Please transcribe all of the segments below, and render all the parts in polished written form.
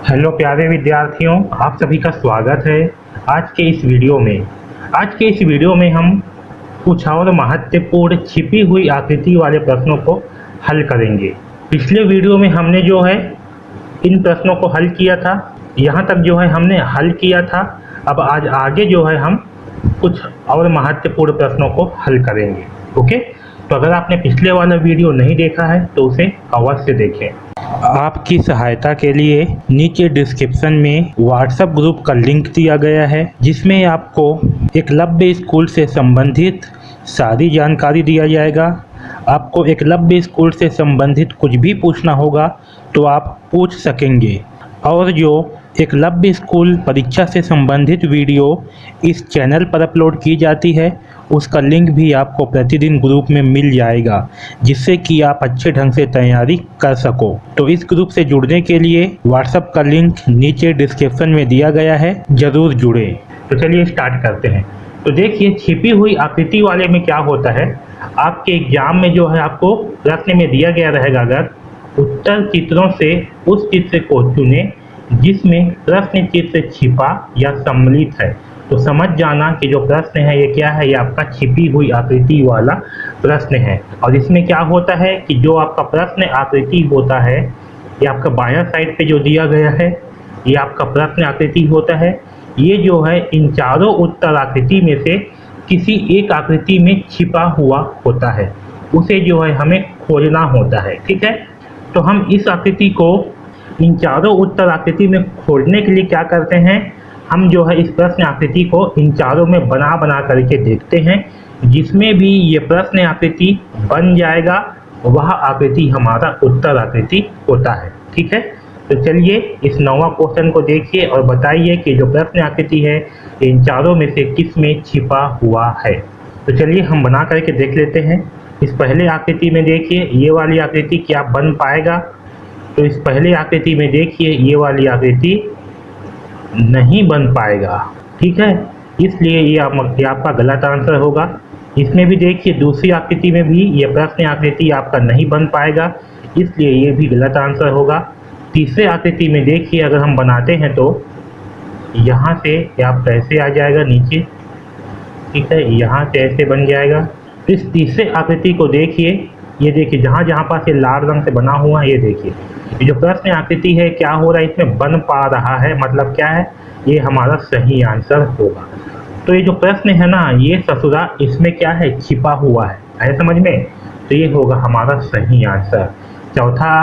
Hello प्यारे विद्यार्थियों, आप सभी का स्वागत है आज के इस वीडियो में हम कुछ और महत्वपूर्ण छिपी हुई आकृति वाले प्रश्नों को हल करेंगे। पिछले वीडियो में हमने जो है इन प्रश्नों को हल किया था, यहाँ तक जो है हमने हल किया था। अब आज आगे जो है हम कुछ और महत्वपूर्ण प्रश्नों को हल करेंगे। ओके, तो अगर आपने पिछले वाला वीडियो नहीं देखा है तो उसे अवश्य देखें। आपकी सहायता के लिए नीचे डिस्क्रिप्शन में व्हाट्सएप ग्रुप का लिंक दिया गया है, जिसमें आपको एकलव्य स्कूल से संबंधित सारी जानकारी दिया जाएगा। आपको एकलव्य स्कूल से संबंधित कुछ भी पूछना होगा तो आप पूछ सकेंगे, और जो एकलव्य स्कूल परीक्षा से संबंधित वीडियो इस चैनल पर अपलोड की जाती है उसका लिंक भी आपको प्रतिदिन ग्रुप में मिल जाएगा, जिससे कि आप अच्छे ढंग से तैयारी कर सको। तो इस ग्रुप से जुड़ने के लिए व्हाट्सएप का लिंक नीचे डिस्क्रिप्शन में दिया गया है, ज़रूर जुड़े। तो चलिए स्टार्ट करते हैं। तो देखिए, छिपी हुई आकृति वाले में क्या होता है, आपके एग्जाम में जो है आपको प्रश्न में दिया गया रहेगा, अगर उत्तर चित्रों से उस चित्र को चुने जिसमें प्रश्न चित्र छिपा या सम्मिलित है। तो समझ जाना कि जो प्रश्न है ये क्या है, ये आपका छिपी हुई आकृति वाला प्रश्न है। और इसमें क्या होता है कि जो आपका प्रश्न आकृति होता है, ये आपका बायां साइड पे जो दिया गया है ये आपका प्रश्न आकृति होता है। ये जो है इन चारों उत्तर आकृति में से किसी एक आकृति में छिपा हुआ होता है, उसे जो है हमें खोजना होता है। ठीक है, तो हम इस आकृति को इन चारों उत्तर आकृति में खोजने के लिए क्या करते हैं, हम जो है इस प्रश्न आकृति को इन चारों में बना करके देखते हैं। जिसमें भी ये प्रश्न आकृति बन जाएगा वह आकृति हमारा उत्तर आकृति होता है। ठीक है, तो चलिए इस 9वां क्वेश्चन को देखिए और बताइए कि जो प्रश्न आकृति है इन चारों में से किस में छिपा हुआ है। तो चलिए हम बना करके देख लेते हैं। इस पहले आकृति में देखिए, ये वाली आकृति क्या बन पाएगा, तो इस पहले आकृति में देखिए ये वाली आकृति नहीं बन पाएगा। ठीक है, इसलिए ये आपका गलत आंसर होगा। इसमें भी देखिए दूसरी आकृति में भी ये प्रश्न आकृति आपका नहीं बन पाएगा, इसलिए ये भी गलत आंसर होगा। तीसरे आकृति में देखिए अगर हम बनाते हैं तो यहाँ से आप कैसे आ जाएगा नीचे। ठीक है, यहाँ से ऐसे बन जाएगा। इस तीसरे आकृति को देखिए, ये देखिए जहाँ जहाँ पास ये लाल रंग से बना हुआ है, ये देखिए ये जो प्रश्न आकृति है क्या हो रहा है, इसमें बन पा रहा है, मतलब क्या है, ये हमारा सही आंसर होगा। तो ये जो प्रश्न है ना, ये ससुरा इसमें क्या है, छिपा हुआ है, आए समझ में, तो ये होगा हमारा सही आंसर। चौथा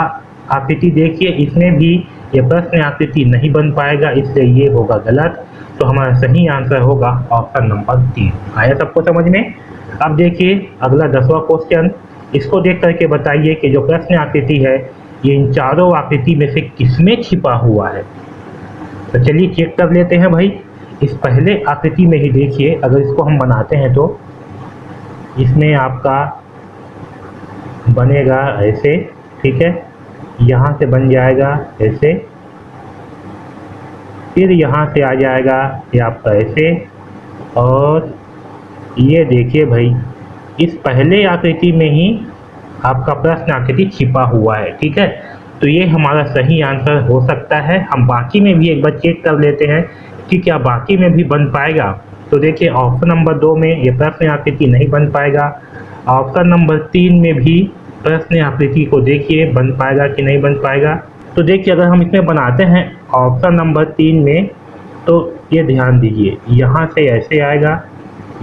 आकृति देखिए, इसमें भी ये प्रश्न आकृति नहीं बन पाएगा, इसलिए ये होगा गलत। तो हमारा सही आंसर होगा ऑप्शन नंबर 3। आया सबको समझ में। अब देखिए अगला 10वां क्वेश्चन, इसको देख करके बताइए कि जो प्रश्न आकृति है ये इन चारों आकृति में से किसमें छिपा हुआ है। तो चलिए चेक कर लेते हैं भाई। इस पहले आकृति में ही देखिए, अगर इसको हम बनाते हैं तो इसमें आपका बनेगा ऐसे। ठीक है, यहाँ से बन जाएगा ऐसे, फिर यहाँ से आ जाएगा ये आपका ऐसे, और ये देखिए भाई इस पहले आकृति में ही आपका प्रश्न आकृति छिपा हुआ है। ठीक है, तो ये हमारा सही आंसर हो सकता है। हम बाकी में भी एक बार चेक कर लेते हैं कि क्या बाकी में भी बन पाएगा। तो देखिए ऑप्शन नंबर 2 में ये प्रश्न आकृति नहीं बन पाएगा। ऑप्शन नंबर 3 में भी प्रश्न आकृति को देखिए बन पाएगा कि नहीं बन पाएगा। तो देखिए अगर हम इसमें बनाते हैं ऑप्शन नंबर 3 में, तो ये ध्यान दीजिए यहाँ से ऐसे आएगा,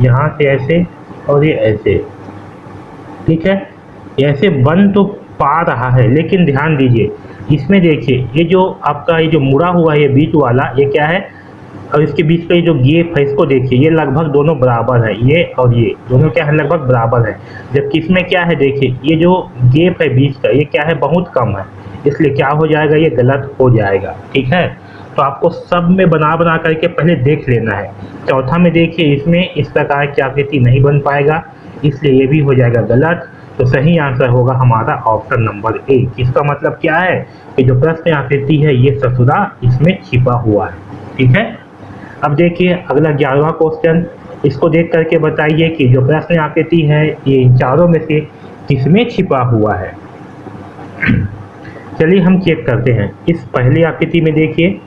यहाँ से ऐसे, और ये ऐसे। ठीक है, ऐसे बन तो पा रहा है, लेकिन ध्यान दीजिए इसमें देखिए ये जो आपका ये जो मुड़ा हुआ है ये बीच वाला, ये क्या है, और इसके बीच का ये जो गैप है इसको देखिए, ये लगभग दोनों बराबर है, ये और ये दोनों क्या है, लगभग बराबर है। जबकि इसमें क्या है, देखिए ये जो गैप है बीच का ये क्या है, बहुत कम है, इसलिए क्या हो जाएगा, ये गलत हो जाएगा। ठीक है, तो आपको सब में बना करके पहले देख लेना है। चौथा में देखिए इसमें इस प्रकार की आकृति नहीं बन पाएगा, इसलिए ये भी हो जाएगा गलत। तो सही आंसर होगा हमारा ऑप्शन नंबर 1। इसका मतलब क्या है कि जो प्रश्न आकृति है ये ससुरा इसमें छिपा हुआ है। ठीक है, अब देखिए अगला 11वां क्वेश्चन, इसको देख करके बताइए कि जो प्रश्न आकृति है ये इन चारों में से किसमें छिपा हुआ है। चलिए हम चेक करते हैं। इस पहली आकृति में देखिए,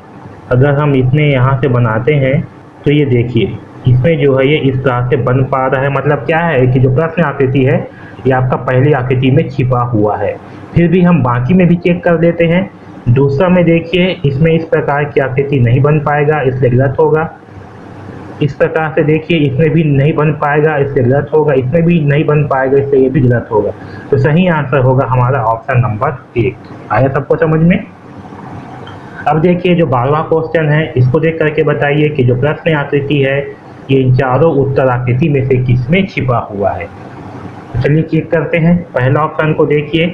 अगर हम इसमें यहाँ से बनाते हैं तो ये देखिए इसमें जो है ये इस तरह से बन पा रहा है। मतलब क्या है कि जो प्रश्न आकृति है ये आपका पहली आकृति में छिपा हुआ है। फिर भी हम बाकी में भी चेक कर लेते हैं। दूसरा में देखिए इसमें इस प्रकार की आकृति नहीं बन पाएगा, इसलिए गलत होगा। इस प्रकार से देखिए इसमें भी नहीं बन पाएगा, इसलिए गलत होगा। इसमें भी नहीं बन पाएगा, इसलिए ये भी गलत होगा। तो सही आंसर होगा हमारा ऑप्शन नंबर 1। आया सबको समझ में? अब देखिए जो 12वां क्वेश्चन है, इसको देख करके बताइए कि जो प्रश्न आकृति है ये इन चारों उत्तर आकृति में से किसमें छिपा हुआ है। तो चलिए चेक करते हैं। पहला ऑप्शन को देखिए,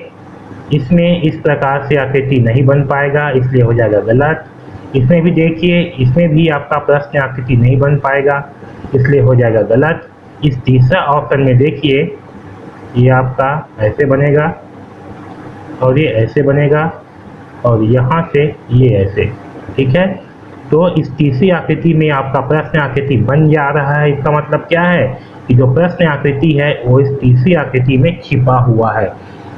इसमें इस प्रकार से आकृति नहीं बन पाएगा, इसलिए हो जाएगा गलत। इसमें भी देखिए इसमें भी आपका प्रश्न आकृति नहीं बन पाएगा, इसलिए हो जाएगा गलत। इस तीसरा ऑप्शन में देखिए ये आपका ऐसे बनेगा और ये ऐसे बनेगा और यहाँ से ये ऐसे, ठीक है। तो इस तीसरी आकृति में आपका प्रश्न आकृति बन जा रहा है। इसका मतलब क्या है कि जो प्रश्न आकृति है वो इस तीसरी आकृति में छिपा हुआ है,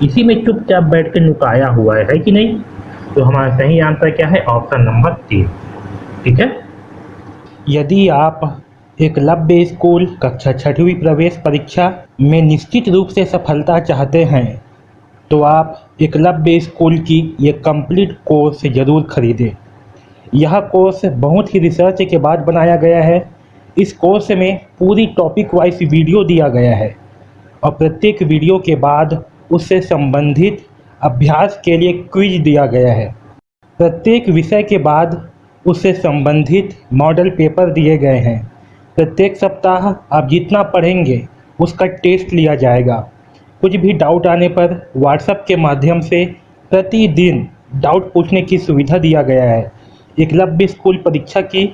इसी में चुपचाप बैठ के नुकाया हुआ है कि नहीं। तो हमारा सही आंसर क्या है? ऑप्शन नंबर 3, ठीक है। यदि आप एकलव्य स्कूल कक्षा 6वीं प्रवेश परीक्षा में निश्चित रूप से सफलता चाहते हैं तो आप एकलव्य स्कूल की ये कंप्लीट कोर्स ज़रूर खरीदें। यह कोर्स बहुत ही रिसर्च के बाद बनाया गया है। इस कोर्स में पूरी टॉपिक वाइज वीडियो दिया गया है और प्रत्येक वीडियो के बाद उससे संबंधित अभ्यास के लिए क्विज दिया गया है। प्रत्येक विषय के बाद उससे संबंधित मॉडल पेपर दिए गए हैं। प्रत्येक सप्ताह आप जितना पढ़ेंगे उसका टेस्ट लिया जाएगा। कुछ भी डाउट आने पर व्हाट्सएप के माध्यम से प्रतिदिन डाउट पूछने की सुविधा दिया गया है। एकलव्य स्कूल परीक्षा की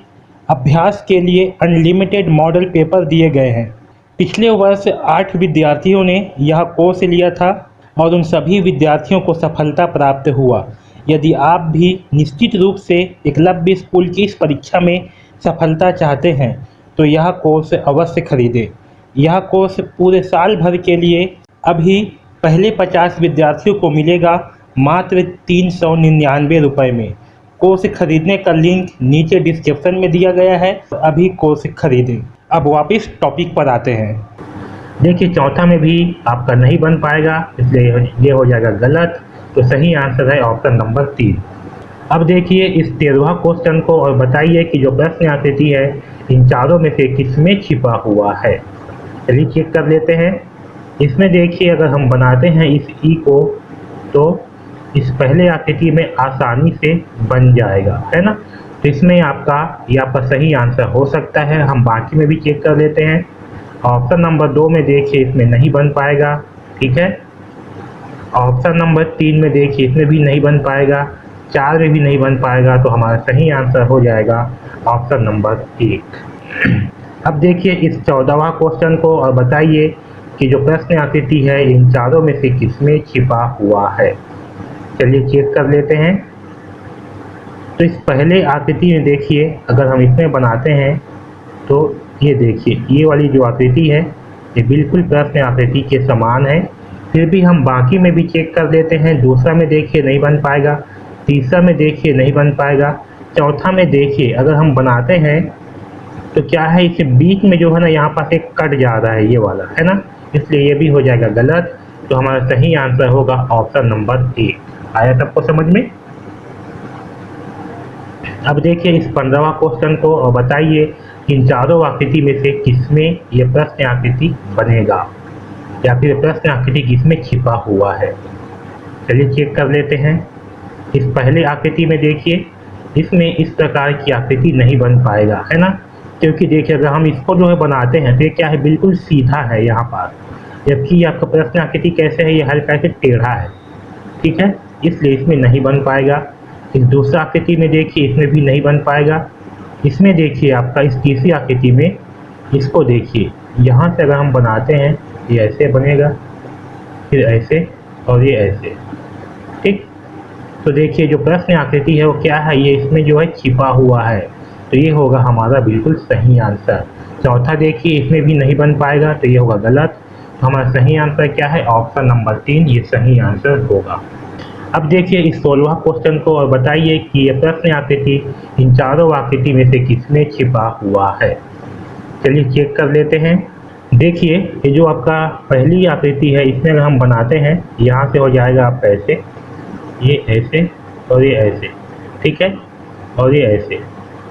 अभ्यास के लिए अनलिमिटेड मॉडल पेपर दिए गए हैं। पिछले वर्ष 8 विद्यार्थियों ने यह कोर्स लिया था और उन सभी विद्यार्थियों को सफलता प्राप्त हुआ। यदि आप भी निश्चित रूप से एकलव्य स्कूल की इस परीक्षा में सफलता चाहते हैं तो यह कोर्स अवश्य खरीदें। यह कोर्स पूरे साल भर के लिए अभी पहले 50 विद्यार्थियों को मिलेगा मात्र 399 रुपये में। कोर्स खरीदने का लिंक नीचे डिस्क्रिप्शन में दिया गया है। अभी कोर्स खरीदें। अब वापस टॉपिक पर आते हैं। देखिए चौथा में भी आपका नहीं बन पाएगा, इसलिए ये हो जाएगा गलत। तो सही आंसर है ऑप्शन नंबर 3। अब देखिए इस 13वां क्वेश्चन को और बताइए कि जो प्रश्न आकृति है इन चारों में से किसमें छिपा हुआ है। चलिए चेक कर लेते हैं। इसमें देखिए अगर हम बनाते हैं इस ई को तो इस पहले आकृति में आसानी से बन जाएगा, है ना। तो इसमें ये आपका सही आंसर हो सकता है। हम बाकी में भी चेक कर लेते हैं। ऑप्शन नंबर 2 में देखिए इसमें नहीं बन पाएगा, ठीक है। ऑप्शन नंबर 3 में देखिए इसमें भी नहीं बन पाएगा। 4 में भी नहीं बन पाएगा। तो हमारा सही आंसर हो जाएगा ऑप्शन नंबर 1। अब देखिए इस 14वां क्वेश्चन को और बताइए कि जो प्रश्न आकृति है इन चारों में से किसमें छिपा हुआ है। चलिए चेक कर लेते हैं। तो इस पहले आकृति में देखिए अगर हम इसमें बनाते हैं तो ये देखिए ये वाली जो आकृति है ये बिल्कुल प्रश्न आकृति के समान है। फिर भी हम बाकी में भी चेक कर लेते हैं। दूसरा में देखिए नहीं बन पाएगा। तीसरा में देखिए नहीं बन पाएगा। चौथा में देखिए अगर हम बनाते हैं तो क्या है इसके बीच में जो है ना यहाँ पास एक कट जा रहा है, ये वाला है ना, इसलिए ये भी हो जाएगा गलत। तो हमारा सही आंसर होगा ऑप्शन नंबर 1। आया सबको समझ में? अब देखिए इस 15वां क्वेश्चन को और बताइए इन चारों आकृति में से किसमें ये प्रश्न आकृति बनेगा या फिर प्रश्न आकृति किसमें छिपा हुआ है। चलिए चेक कर लेते हैं। इस पहले आकृति में देखिए इसमें इस प्रकार की आकृति नहीं बन पाएगा, है ना, क्योंकि देखिए अगर हम इसको जो है बनाते हैं तो ये क्या है बिल्कुल सीधा है यहाँ पास, जबकि आपका प्रश्न आकृति कैसे है ये हल्का से टेढ़ा है, ठीक है, इसलिए इसमें नहीं बन पाएगा। इस दूसरा आकृति में देखिए इसमें भी नहीं बन पाएगा। इसमें देखिए आपका इस तीसरी आकृति में इसको देखिए यहाँ से अगर हम बनाते हैं ये ऐसे बनेगा, फिर ऐसे और ये ऐसे, ठीक। तो देखिए जो प्रश्न आकृति है वो क्या है, ये इसमें जो है छिपा हुआ है। तो ये होगा हमारा बिल्कुल सही आंसर। चौथा देखिए इसमें भी नहीं बन पाएगा तो ये होगा गलत। तो हमारा सही आंसर क्या है? ऑप्शन नंबर 3 ये सही आंसर होगा। अब देखिए इस 16वां क्वेश्चन को और बताइए कि ये प्रश्न आकृति इन चारों आकृति में से किसमें छिपा हुआ है। चलिए चेक कर लेते हैं। देखिए ये जो आपका पहली आकृति है इसमें अगर हम बनाते हैं, यहाँ से हो जाएगा आप ऐसे, ये ऐसे और ये ऐसे, ठीक है, और ये ऐसे।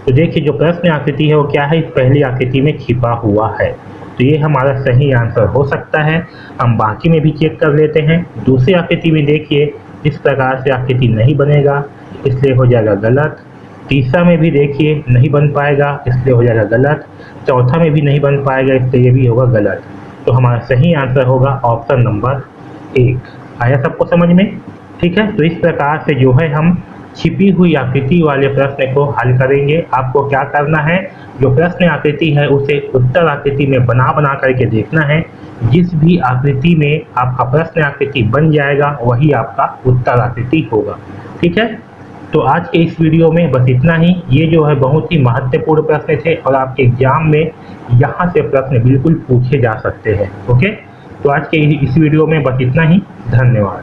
तो देखिए जो प्रश्न आकृति है वो क्या है, इस पहली आकृति में छिपा हुआ है। तो ये हमारा सही आंसर हो सकता है। हम बाकी में भी चेक कर लेते हैं। दूसरी आकृति में देखिए इस प्रकार से आकृति नहीं बनेगा, इसलिए हो जाएगा गलत। तीसरा में भी देखिए नहीं बन पाएगा, इसलिए हो जाएगा गलत। चौथा में भी नहीं बन पाएगा, इसलिए ये भी होगा गलत। तो हमारा सही आंसर होगा ऑप्शन नंबर 1। आया सबको समझ में? ठीक है, तो इस प्रकार से जो है हम छिपी हुई आकृति वाले प्रश्न को हल करेंगे। आपको क्या करना है, जो प्रश्न आकृति है उसे उत्तर आकृति में बना करके देखना है। जिस भी आकृति में आपका प्रश्न आकृति बन जाएगा वही आपका उत्तर आकृति होगा। ठीक है, तो आज के इस वीडियो में बस इतना ही। ये जो है बहुत ही महत्वपूर्ण प्रश्न थे और आपके एग्जाम में यहाँ से प्रश्न बिल्कुल पूछे जा सकते हैं। ओके, तो आज के इस वीडियो में बस इतना ही। धन्यवाद।